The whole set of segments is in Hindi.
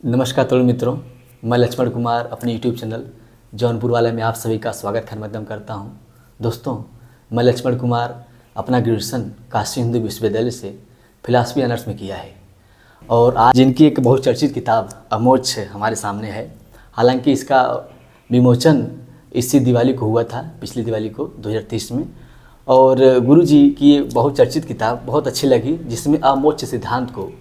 नमस्कार तरुण मित्रों, मैं लक्ष्मण कुमार अपने यूट्यूब चैनल जौनपुर वाले में आप सभी का स्वागत खैरमकदम करता हूं। दोस्तों, मैं लक्ष्मण कुमार अपना ग्रेजुएशन काशी हिंदू विश्वविद्यालय से फिलॉसफी ऑनर्स में किया है और आज जिनकी एक बहुत चर्चित किताब अमोक्ष हमारे सामने है। हालांकि इसका विमोचन इसी दिवाली को हुआ था, पिछली दिवाली को 2023 में। और गुरुजी की ये बहुत चर्चित किताब बहुत अच्छी लगी, जिसमें अमोक्ष सिद्धांत को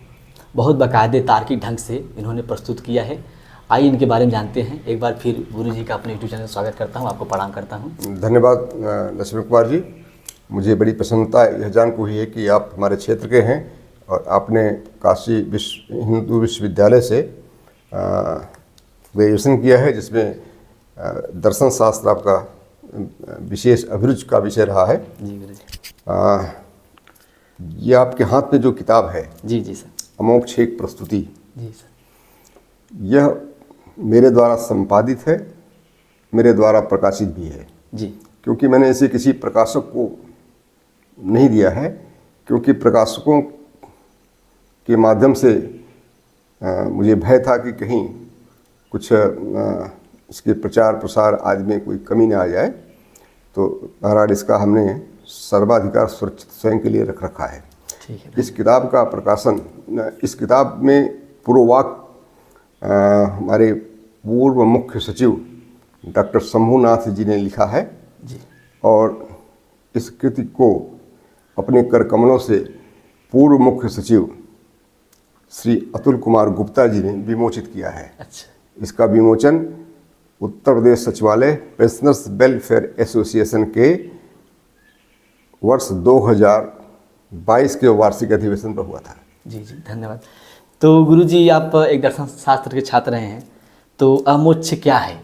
बहुत बाकायदे तार्किक ढंग से इन्होंने प्रस्तुत किया है। आइए इनके बारे में जानते हैं। एक बार फिर गुरुजी का अपने यूट्यूब चैनल में स्वागत करता हूं, आपको प्रणाम करता हूं। धन्यवाद लक्ष्मण कुमार जी। मुझे बड़ी प्रसन्नता यह जान को हुई है कि आप हमारे क्षेत्र के हैं और आपने काशी हिंदू विश्वविद्यालय से ग्रेजुएशन किया है, जिसमें दर्शन शास्त्र आपका विशेष अभिरुचि का विषय रहा है। जी गुरुजी। ये आपके हाथ में जो किताब है, जी जी सर। अमोक्ष एक प्रस्तुति, जी सर। यह मेरे द्वारा संपादित है, मेरे द्वारा प्रकाशित भी है। जी। क्योंकि मैंने इसे किसी प्रकाशक को नहीं दिया है, क्योंकि प्रकाशकों के माध्यम से मुझे भय था कि कहीं कुछ इसके प्रचार प्रसार आदि में कोई कमी न आ जाए, तो बहरहाल इसका हमने सर्वाधिकार सुरक्षित स्वयं के लिए रख रखा है। ठीक है। इस किताब का प्रकाशन, इस किताब में पूर्ववाक हमारे पूर्व मुख्य सचिव डॉक्टर शंभुनाथ जी ने लिखा है जी। और इस कृति को अपने कर कमलों से पूर्व मुख्य सचिव श्री अतुल कुमार गुप्ता जी ने विमोचित किया है। अच्छा। इसका विमोचन उत्तर प्रदेश सचिवालय पेंशनर्स वेलफेयर एसोसिएशन के वर्ष 2022 के वार्षिक अधिवेशन पर हुआ था। जी जी, धन्यवाद। तो गुरुजी, आप एक दर्शन शास्त्र के छात्र रहे हैं, तो अमोक्ष क्या है,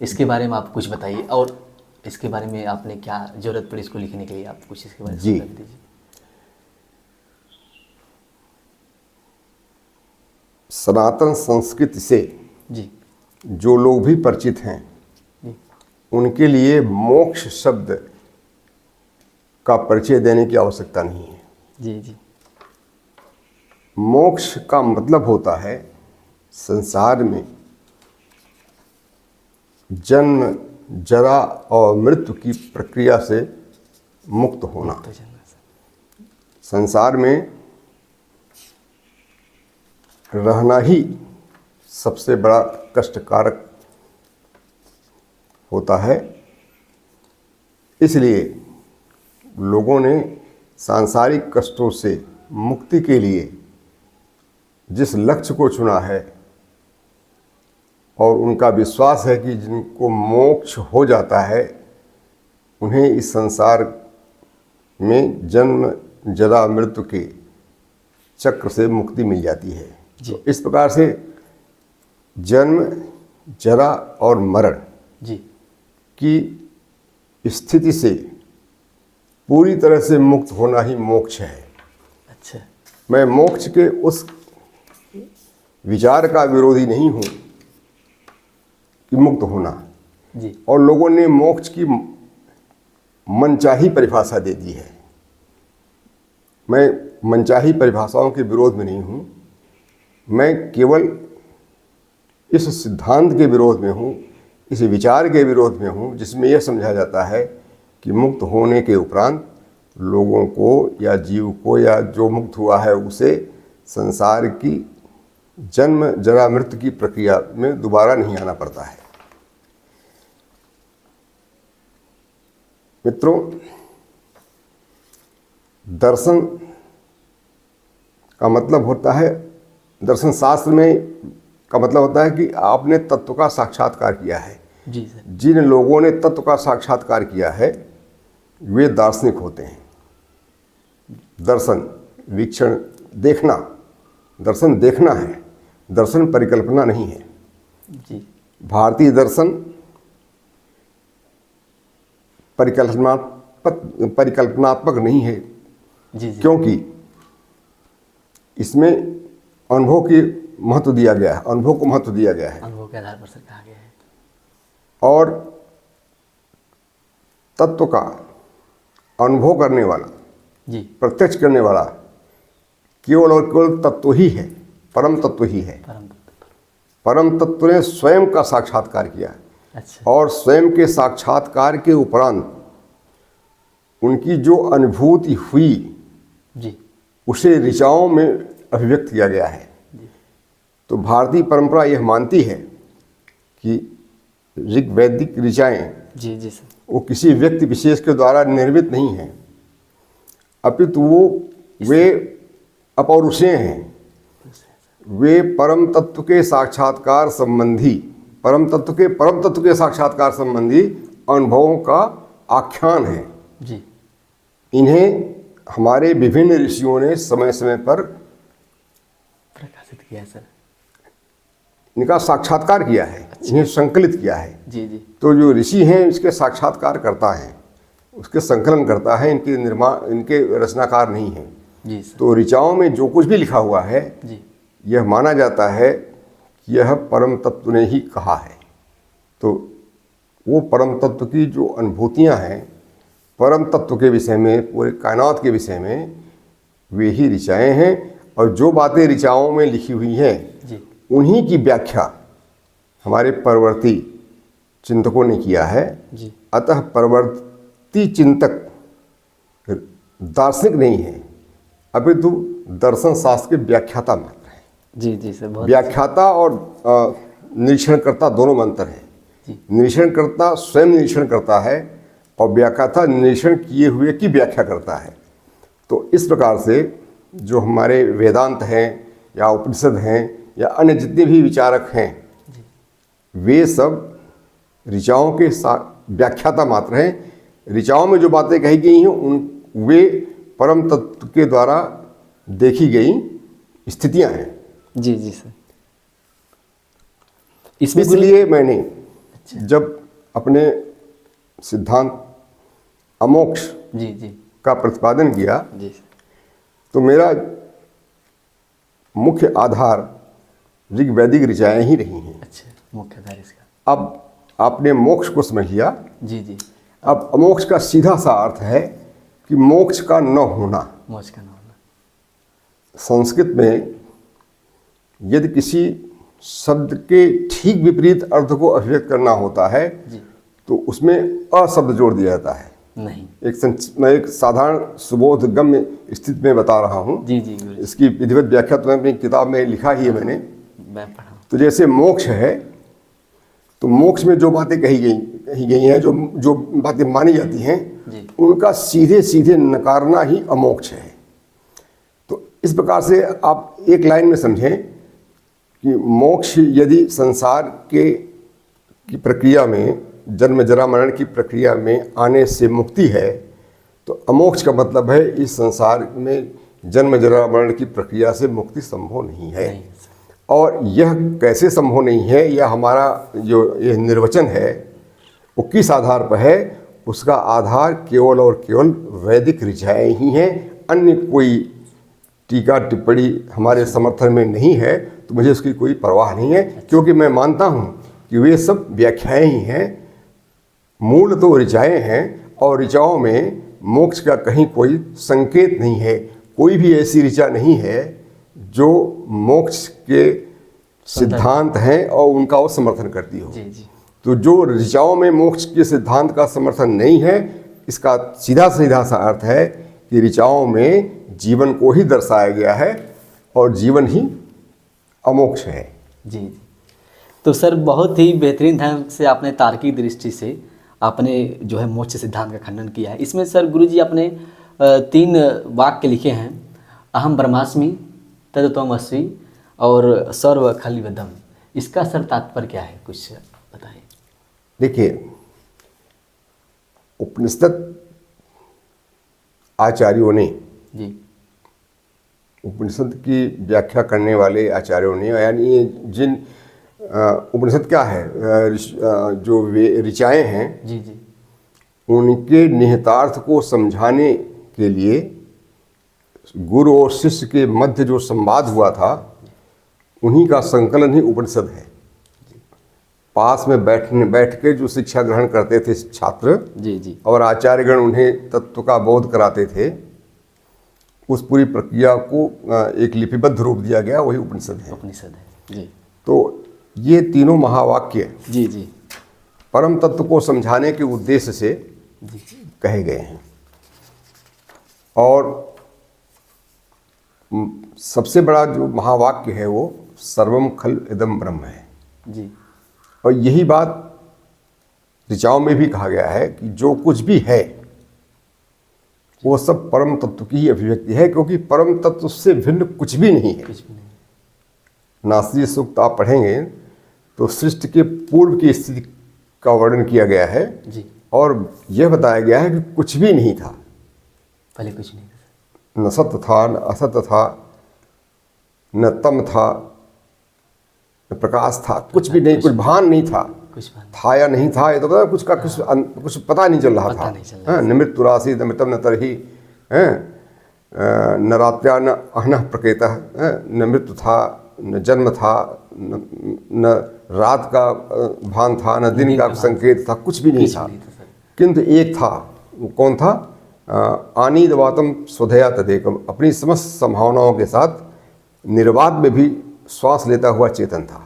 इसके बारे में आप कुछ बताइए। और इसके बारे में आपने क्या जरूरत पड़ी इसको लिखने के लिए, आप कुछ इसके बारे में जी। बता दीजिए। सनातन संस्कृति से जी जो लोग भी परिचित हैं, जी उनके लिए मोक्ष शब्द का परिचय देने की आवश्यकता नहीं है। जी जी। मोक्ष का मतलब होता है संसार में जन्म, जरा और मृत्यु की प्रक्रिया से मुक्त होना। तो जन्म से। संसार में रहना ही सबसे बड़ा कष्टकारक होता है। इसलिए लोगों ने सांसारिक कष्टों से मुक्ति के लिए जिस लक्ष्य को चुना है और उनका विश्वास है कि जिनको मोक्ष हो जाता है, उन्हें इस संसार में जन्म, जरा, मृत्यु के चक्र से मुक्ति मिल जाती है। तो इस प्रकार से जन्म, जरा और मरण जी की स्थिति से पूरी तरह से मुक्त होना ही मोक्ष है। अच्छा। मैं मोक्ष के उस विचार का विरोधी नहीं हूँ कि मुक्त होना, जी। और लोगों ने मोक्ष की मनचाही परिभाषा दे दी है। मैं मनचाही परिभाषाओं के विरोध में नहीं हूँ, मैं केवल इस सिद्धांत के विरोध में हूँ, इस विचार के विरोध में हूँ, जिसमें यह समझा जाता है कि मुक्त होने के उपरांत लोगों को या जीव को या जो मुक्त हुआ है उसे संसार की जन्म, जरा, मृत्यु की प्रक्रिया में दोबारा नहीं आना पड़ता है। मित्रों, दर्शन का मतलब होता है, दर्शन शास्त्र में का मतलब होता है कि आपने तत्व का साक्षात्कार किया है। जी सर। जिन लोगों ने तत्व का साक्षात्कार किया है वे दार्शनिक होते हैं। दर्शन वीक्षण, देखना, दर्शन देखना है, दर्शन परिकल्पना नहीं है। जी। भारतीय दर्शन परिकल्पनात्मक नहीं है। जी जी। क्योंकि इसमें अनुभव की महत्व दिया गया है, अनुभव को महत्व दिया गया है। अनुभव के आधार पर सर कहा गया है। और तत्व का अनुभव करने वाला, जी। प्रत्यक्ष करने वाला केवल और केवल तत्व ही है, परम तत्व ही है। परम तत्व। परम तत्व ने स्वयं का साक्षात्कार किया अच्छा। और स्वयं के साक्षात्कार के उपरांत उनकी जो अनुभूति हुई जी उसे ऋचाओं में अभिव्यक्त किया गया है। तो भारतीय परंपरा यह मानती है कि ऋग वैदिक ऋचाएँ जी जी सर। वो किसी व्यक्ति विशेष के द्वारा निर्मित नहीं हैं, अपितु वे अपौरुषेय हैं। वे परम तत्व के साक्षात्कार संबंधी परम तत्व के साक्षात्कार संबंधी अनुभवों का आख्यान है। जी। इन्हें हमारे विभिन्न ऋषियों ने समय समय पर प्रकाशित किया है सर। इनका साक्षात्कार किया है, इन्हें संकलित किया है। जी जी। तो जो ऋषि हैं इसके साक्षात्कार करता है, उसके संकलन करता है, इनके निर्माण इनके रचनाकार नहीं हैं। जी सर। तो ऋचाओं में जो कुछ भी लिखा हुआ है जी यह माना जाता है कि यह परम तत्व ने ही कहा है। तो वो परम तत्व की जो अनुभूतियाँ हैं परम तत्व के विषय में, पूरे कायनात के विषय में, वे ही ऋचाएँ हैं। और जो बातें ऋचाओं में लिखी हुई हैं जी उन्हीं की व्याख्या हमारे परवर्ती चिंतकों ने किया है। जी। अतः परवर्ती चिंतक दार्शनिक नहीं है, अपितु दर्शन शास्त्र के व्याख्याता मात्र हैं। जी जी सर। बहुत व्याख्याता और निरीक्षणकर्ता दोनों में अंतर है। जी। निरीक्षणकर्ता स्वयं निरीक्षण करता है और व्याख्याता निरीक्षण किए हुए की व्याख्या करता है। तो इस प्रकार से जो हमारे वेदांत हैं या उपनिषद हैं या अन्य जितने भी विचारक हैं वे सब ऋचाओं के व्याख्याता मात्र हैं। ऋचाओं में जो बातें कही गई हैं वे परम तत्व के द्वारा देखी गई स्थितियां हैं। जी जी सर। इसमें इसलिए मैंने जब अपने सिद्धांत अमोक्ष जी जी का प्रतिपादन किया जी सर। तो मेरा मुख्य आधार ऋग वैदिक ऋचाएँ ही रही हैं। अच्छा, मुख्य आधार इसका। अब आपने मोक्ष को समझ लिया। जी जी। अब अमोक्ष का सीधा सा अर्थ है कि मोक्ष का न होना। मोक्ष का न होना। संस्कृत में यदि किसी शब्द के ठीक विपरीत अर्थ को अभिव्यक्त करना होता है जी तो उसमें अ शब्द जोड़ दिया जाता है। नहीं। मैं एक साधारण सुबोध गम्य स्थिति में बता रहा हूँ। जी जी गुरु जी। इसकी विधिवत व्याख्या तो मैं अपनी किताब में लिखा ही है मैंने। मैं पढ़ा। तो जैसे मोक्ष है तो मोक्ष में जो बातें कही गई हैं, जो बातें मानी जाती हैं जी। उनका सीधे सीधे नकारना ही अमोक्ष है। तो इस प्रकार से आप एक लाइन में समझें कि मोक्ष यदि संसार की प्रक्रिया में, जन्म जरा मरण की प्रक्रिया में आने से मुक्ति है, तो अमोक्ष का मतलब है इस संसार में जन्म जरा मरण की प्रक्रिया से मुक्ति संभव नहीं है। नहीं। और यह कैसे संभव नहीं है, यह हमारा जो यह निर्वचन है वो किस आधार पर है? उसका आधार केवल और केवल वैदिक ऋचाएँ ही हैं। अन्य कोई टीका टिप्पणी हमारे समर्थन में नहीं है तो मुझे उसकी कोई परवाह नहीं है, क्योंकि मैं मानता हूँ कि वे सब व्याख्याएँ ही हैं। मूल तो ऋचाएँ हैं और ऋचाओं में मोक्ष का कहीं कोई संकेत नहीं है। कोई भी ऐसी ऋचा नहीं है जो मोक्ष के सिद्धांत हैं और उनका वो समर्थन करती हो। जी जी। तो जो ऋचाओं में मोक्ष के सिद्धांत का समर्थन नहीं है, इसका सीधा सीधा सा अर्थ है कि ऋचाओं में जीवन को ही दर्शाया गया है और जीवन ही अमोक्ष है। जी जी। तो सर बहुत ही बेहतरीन ढंग से आपने तार्किक दृष्टि से आपने जो है मोक्ष सिद्धांत का खंडन किया है। इसमें सर गुरुजी आपने 3 वाक्य लिखे हैं, अहम ब्रह्मास्मि तत्त्वमसि और सर्व खलिवदम। इसका सर तात्पर्य क्या है, कुछ बताइए। देखिए, उपनिषद आचार्यों ने, जी, उपनिषद की व्याख्या करने वाले आचार्यों ने, यानी जिन उपनिषद क्या है, जो वे ऋचाएँ हैं, जी जी, उनके निहितार्थ को समझाने के लिए गुरु और शिष्य के मध्य जो संवाद हुआ था उन्हीं का संकलन ही उपनिषद है। पास में बैठ के जो शिक्षा ग्रहण करते थे छात्र, जी जी, और आचार्यगण उन्हें तत्व का बोध कराते थे, उस पूरी प्रक्रिया को एक लिपिबद्ध रूप दिया गया, वही उपनिषद है। उपनिषद है। जी। तो ये तीनों महावाक्य जी जी परम तत्व को समझाने के उद्देश्य से जी कहे गए हैं। और सबसे बड़ा जो महावाक्य है वो सर्वम खल इदम ब्रह्म है। जी और यही बात ऋचाओं में भी कहा गया है कि जो कुछ भी है वो सब परम तत्व की ही अभिव्यक्ति है, क्योंकि परम तत्व से भिन्न कुछ भी नहीं है। कुछ भी नहीं। नास्तिक सूक्त आप पढ़ेंगे तो सृष्टि के पूर्व की स्थिति का वर्णन किया गया है जी और यह बताया गया है कि कुछ भी नहीं था, पहले कुछ नहीं था। न सत्य था, न असत्य था, न तम था, न प्रकाश था, कुछ भी नहीं, कुछ भान नहीं था। कुछ बात था या नहीं था ये तो पता कुछ का कुछ पता नहीं चल रहा पता था। नहीं चल रहा। न मृत्यु राशि न मृतम न तरही, न रात्र्या न अहनः प्रकेतः, न मृत्यु था, न जन्म था, न रात का भान था, न दिन का संकेत था, कुछ भी नहीं था। किंतु एक था, वो कौन था? आनीदवातम स्वधया तदेकम, अपनी समस्त संभावनाओं के साथ निर्वात में भी श्वास लेता हुआ चेतन था।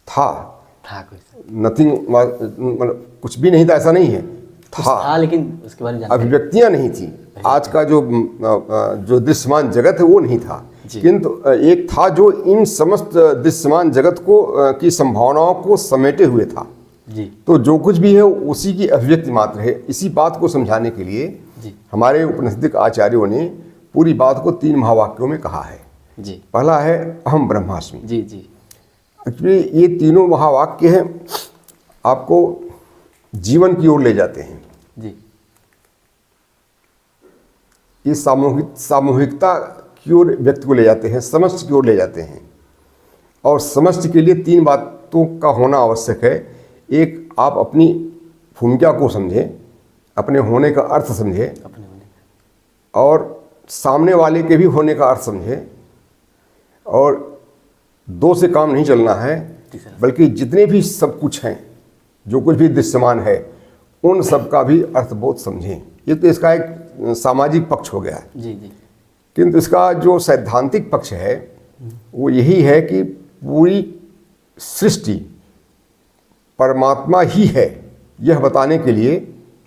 कुछ नथिंग, मतलब कुछ भी नहीं था ऐसा नहीं है, था लेकिन उसके बारे में जानकारी अभिव्यक्तियां नहीं थी। आज का जो दृश्यमान जगत है वो नहीं था, किंतु एक था जो इन समस्त दृश्यमान जगत को की संभावनाओं को समेटे हुए था। जी तो जो कुछ भी है उसी की अभिव्यक्ति मात्र है। इसी बात को समझाने के लिए जी हमारे उपनिषदिक आचार्यों ने पूरी बात को 3 महावाक्यों में कहा है। जी पहला है अहम ब्रह्मास्मि। जी जी एक्चुअली ये तीनों महावाक्य हैं आपको जीवन की ओर ले जाते हैं। जी ये सामूहिकता की ओर व्यक्ति को ले जाते हैं, समष्टि की ओर ले जाते हैं। और समष्टि के लिए 3 बातों का होना आवश्यक है। एक, आप अपनी भूमिका को समझें, अपने होने का अर्थ समझें, अपने होने और सामने वाले के भी होने का अर्थ समझें। और 2 से काम नहीं चलना है, बल्कि जितने भी सब कुछ हैं, जो कुछ भी दृश्यमान है, उन सब का भी अर्थबोध समझें। ये तो इसका एक सामाजिक पक्ष हो गया। जी जी किंतु इसका जो सैद्धांतिक पक्ष है वो यही है कि पूरी सृष्टि परमात्मा ही है, यह बताने के लिए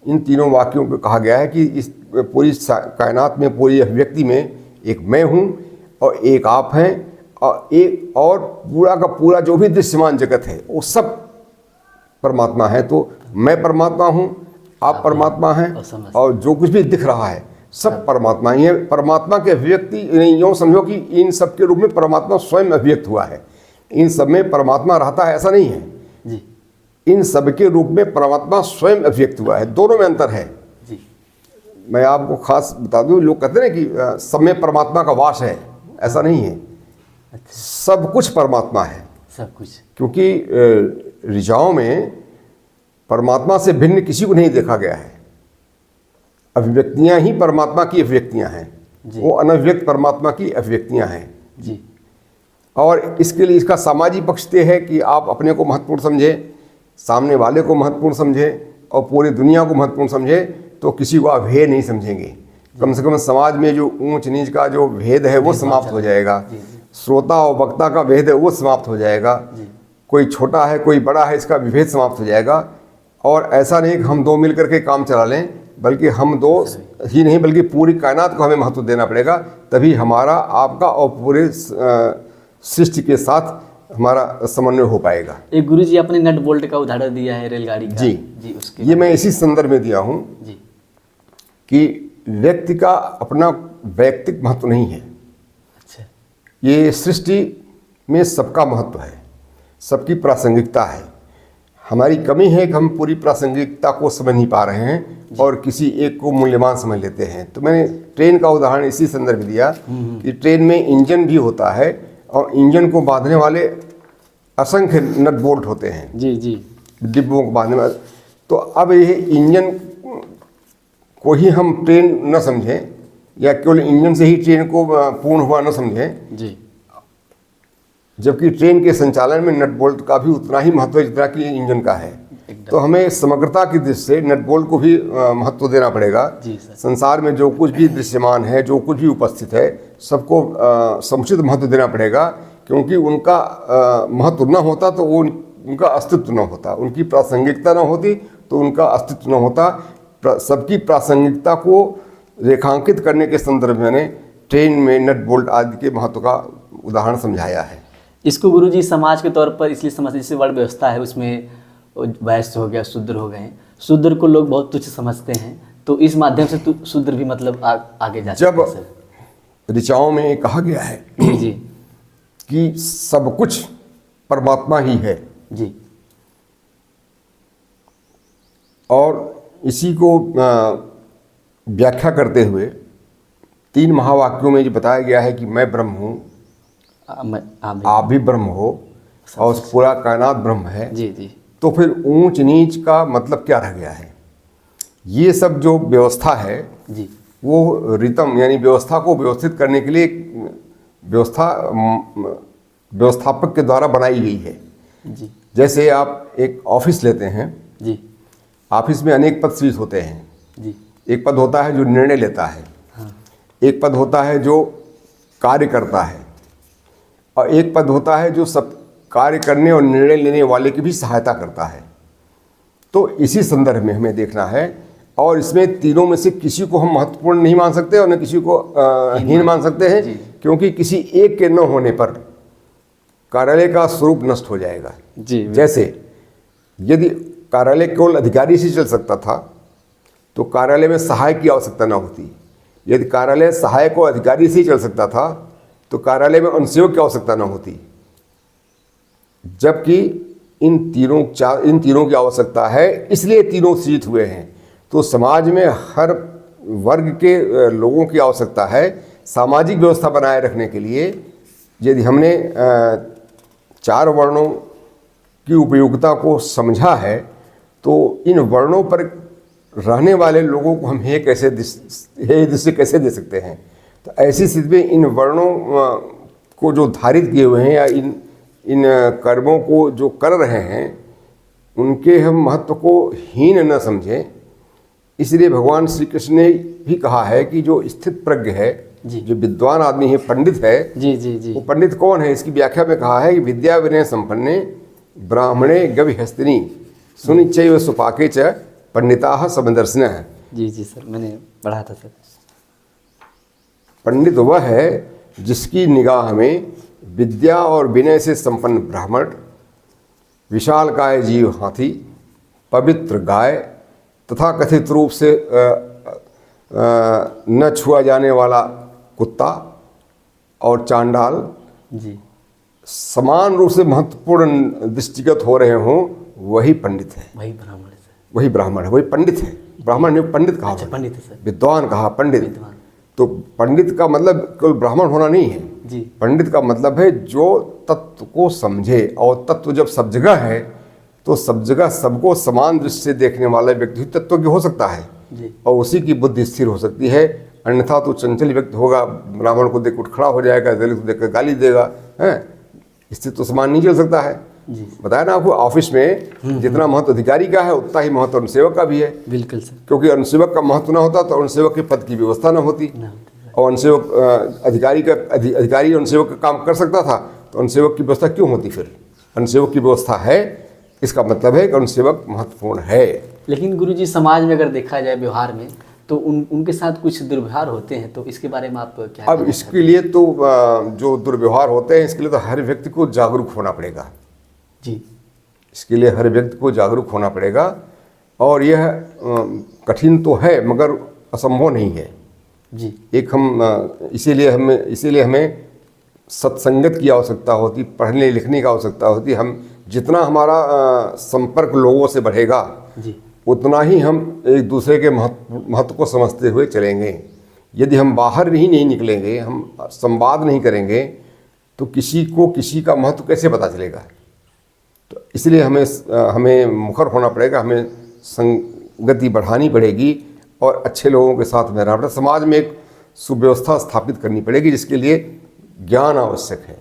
इन तीनों वाक्यों को कहा गया है कि इस पूरी कायनात में, पूरी अभिव्यक्ति में एक मैं हूँ और एक आप हैं और पूरा का पूरा जो भी दृश्यमान जगत है वो सब परमात्मा है। तो मैं परमात्मा हूँ, आप परमात्मा हैं, और जो कुछ भी दिख रहा है सब परमात्मा ही है। परमात्मा के अभिव्यक्ति यूँ समझो कि इन सब के रूप में परमात्मा स्वयं अभिव्यक्त हुआ है। इन सब में परमात्मा रहता है ऐसा नहीं है जी इन सब के रूप में परमात्मा स्वयं अभिव्यक्त हुआ है। दोनों में अंतर है। जी मैं आपको खास बता दूं, लोग कहते हैं कि सब में परमात्मा का वास है, ऐसा नहीं है। अच्छा, सब कुछ परमात्मा है, सब कुछ। क्योंकि ऋचाओं में परमात्मा से भिन्न किसी को नहीं देखा गया है। अभिव्यक्तियां ही परमात्मा की अभिव्यक्तियां हैं, वो अनभिव्यक्त परमात्मा की अभिव्यक्तियां हैं। जी और इसके लिए इसका सामाजिक पक्ष ये है कि आप अपने को महत्वपूर्ण समझें, सामने वाले को महत्वपूर्ण समझें और पूरी दुनिया को महत्वपूर्ण समझें, तो किसी को आप भेद नहीं समझेंगे। कम से कम समाज में जो ऊंच नीच का जो भेद है वो समाप्त हो जाएगा। श्रोता और वक्ता का भेद है वो समाप्त हो जाएगा। कोई छोटा है कोई बड़ा है इसका विभेद समाप्त हो जाएगा। और ऐसा नहीं कि हम 2 मिल करके काम चला लें, बल्कि हम 2 ही नहीं बल्कि पूरी कायनात को हमें महत्व देना पड़ेगा। तभी हमारा, आपका और पूरे सृष्टि के साथ हमारा समन्वय हो पाएगा। एक गुरुजी आपने नट बोल्ट का उदाहरण दिया है रेलगाड़ी का। जी जी उसके ये मैं इसी संदर्भ में दिया हूँ जी कि व्यक्ति का अपना वैयक्तिक महत्व नहीं है। अच्छा ये सृष्टि में सबका महत्व है, सबकी प्रासंगिकता है। हमारी कमी है कि हम पूरी प्रासंगिकता को समझ नहीं पा रहे हैं और किसी एक को मूल्यवान समझ लेते हैं। तो मैंने ट्रेन का उदाहरण इसी संदर्भ में दिया कि ट्रेन में इंजन भी होता है और इंजन को बांधने वाले असंख्य नट बोल्ट होते हैं। जी जी डिब्बों को बांधने वाले। तो अब ये इंजन को ही हम ट्रेन न समझें या केवल इंजन से ही ट्रेन को पूर्ण हुआ न समझें, जी जबकि ट्रेन के संचालन में नट बोल्ट का भी उतना ही महत्व है जितना कि इंजन का है। तो हमें समग्रता की दृष्टि से नट बोल्ट को भी महत्व देना पड़ेगा। जी सर। संसार में जो कुछ भी दृश्यमान है, जो कुछ भी उपस्थित है, सबको समुचित महत्व देना पड़ेगा, क्योंकि उनका महत्व न होता तो वो उनका अस्तित्व न होता, उनकी प्रासंगिकता न होती तो उनका अस्तित्व न होता। सबकी प्रासंगिकता को रेखांकित करने के संदर्भ में मैंने ट्रेन में नट बोल्ट आदि के महत्व का उदाहरण समझाया है। इसको गुरुजी समाज के तौर पर इसलिए समझते, जैसे वर्ण व्यवस्था है उसमें वैश्य हो गया, शूद्र हो गए, शूद्र को लोग बहुत तुच्छ समझते हैं, तो इस माध्यम से शूद्र भी मतलब आगे जा सकते हैं। जब ऋचाओं में कहा गया है जी कि सब कुछ परमात्मा ही है जी, और इसी को व्याख्या करते हुए 3 महावाक्यों में जो बताया गया है कि मैं ब्रह्म हूँ, आप भी ब्रह्म हो और पूरा कायनात ब्रह्म है। जी जी, तो फिर ऊंच नीच का मतलब क्या रह गया है? ये सब जो व्यवस्था है जी, वो रितम यानी व्यवस्था को व्यवस्थित करने के लिए व्यवस्थापक के द्वारा बनाई गई है। जी जैसे आप एक ऑफिस लेते हैं, जी, ऑफिस में अनेक पद सृजित होते हैं। जी, एक पद होता है जो निर्णय लेता है, हाँ, एक पद होता है जो कार्य करता है, और एक पद होता है जो सब कार्य करने और निर्णय लेने वाले की भी सहायता करता है। तो इसी संदर्भ में हमें देखना है, और इसमें तीनों में से किसी को हम महत्वपूर्ण नहीं मान सकते और न किसी को हीन मान सकते हैं, क्योंकि किसी एक के न होने पर कार्यालय का स्वरूप नष्ट हो जाएगा। जी, जैसे यदि कार्यालय केवल अधिकारी से चल सकता था तो कार्यालय में सहायक की आवश्यकता न होती। यदि कार्यालय सहायक और अधिकारी से ही चल सकता था तो कार्यालय में अनुसेवक की आवश्यकता न होती। जबकि इन तीनों की आवश्यकता है, इसलिए तीनों सृजित हुए हैं। तो समाज में हर वर्ग के लोगों की आवश्यकता है। सामाजिक व्यवस्था बनाए रखने के लिए यदि हमने 4 वर्णों की उपयोगिता को समझा है तो इन वर्णों पर रहने वाले लोगों को हम हे दृष्टि कैसे दे सकते हैं? तो ऐसी स्थिति में इन वर्णों को जो धारित किए हुए हैं या इन कर्मों को जो कर रहे हैं उनके हम महत्व को हीन न समझें। इसलिए भगवान श्री कृष्ण ने भी कहा है कि जो स्थित प्रज्ञ है, जो विद्वान आदमी है, पंडित है, जी जी जी, वो पंडित कौन है? इसकी व्याख्या में कहा है कि विद्या विनय संपन्ने ब्राह्मणे गविहस्तिनी सुनिचैव सुपाके च पंडिताः समदर्शिनः। जी जी सर, मैंने पढ़ा था सर। पंडित वह है जिसकी निगाह में विद्या और विनय से संपन्न ब्राह्मण, विशालकाय जीव हाथी, पवित्र गाय तथा कथित रूप से न छुआ जाने वाला कुत्ता और चांडाल जी, समान रूप से महत्वपूर्ण दृष्टिगत हो रहे हों, वही पंडित है, वही ब्राह्मण है सर। वही ब्राह्मण है, वही पंडित है। ब्राह्मण ने पंडित कहा, अच्छा, पंडित है सर, विद्वान कहा, पंडित। विद्वान। तो पंडित का मतलब केवल ब्राह्मण होना नहीं है जी, पंडित का मतलब है जो तत्व को समझे, और तत्व जब सब जगह है तो सब जगह सबको समान दृष्टि से देखने वाला व्यक्ति तत्व की हो सकता है जी, और उसी की बुद्धि स्थिर हो सकती है। अन्यथा तो चंचल व्यक्ति होगा, ब्राह्मण को देख उठ खड़ा हो जाएगा, दलित को देख कर गाली देगा, है, इससे तो समान नहीं चल सकता है। जी, बताया ना आपको, ऑफिस में जितना महत्व अधिकारी का है उतना ही महत्व अनुसेवक का भी है। बिल्कुल सर, क्योंकि अनुसेवक का महत्व ना होता तो अनुसेवक के पद की व्यवस्था ना होती, और अनुसेवक अधिकारी अनुसेवक का काम कर सकता था तो अनुसेवक की व्यवस्था क्यों होती? फिर अनुसेवक की व्यवस्था है, इसका मतलब है कि अनुसेवक महत्वपूर्ण है। लेकिन गुरुजी समाज में अगर देखा जाए व्यवहार में तो उनके साथ कुछ दुर्व्यवहार होते हैं, तो इसके बारे में आप क्या? अब इसके लिए तो जो दुर्व्यवहार होते हैं इसके लिए तो हर व्यक्ति को जागरूक होना पड़ेगा जी, इसके लिए हर व्यक्ति को जागरूक होना पड़ेगा, और यह कठिन तो है मगर असंभव नहीं है जी। एक हम इसीलिए हमें सत्संगत की आवश्यकता होती, पढ़ने लिखने की आवश्यकता होती। हम जितना हमारा संपर्क लोगों से बढ़ेगा जी, उतना ही हम एक दूसरे के महत्व को समझते हुए चलेंगे। यदि हम बाहर ही नहीं निकलेंगे, हम संवाद नहीं करेंगे, तो किसी को किसी का महत्व कैसे पता चलेगा? तो इसलिए हमें मुखर होना पड़ेगा, हमें संगति बढ़ानी पड़ेगी और अच्छे लोगों के साथ में रहना पड़ेगा। समाज में एक सुव्यवस्था स्थापित करनी पड़ेगी, जिसके लिए ज्ञान आवश्यक है।